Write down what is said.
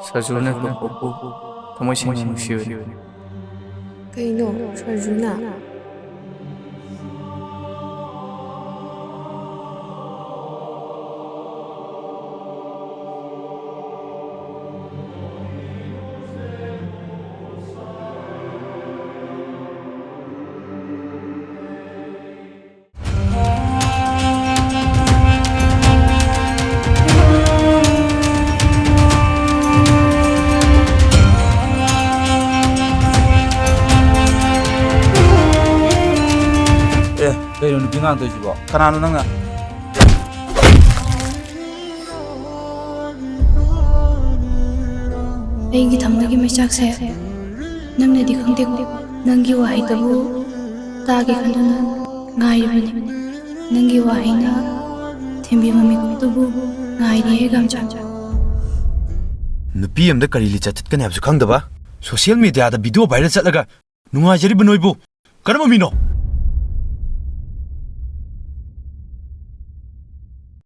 Sarjuna Kupu, Tamoshi Mushiri. Kaino, Sarjuna. Kayo nupingan to sibo. Kanano na nga? Aigi thamagi mechak se namne di khangde ko nangi wahi tabu taagi khanduna ngai bani nangi wahi na thembi mami ko tabu ngai ri he gamcha nupi amda kari li chat kan habsu khangdaba social media da video viral chatlaga nunga jari banoibu karama mino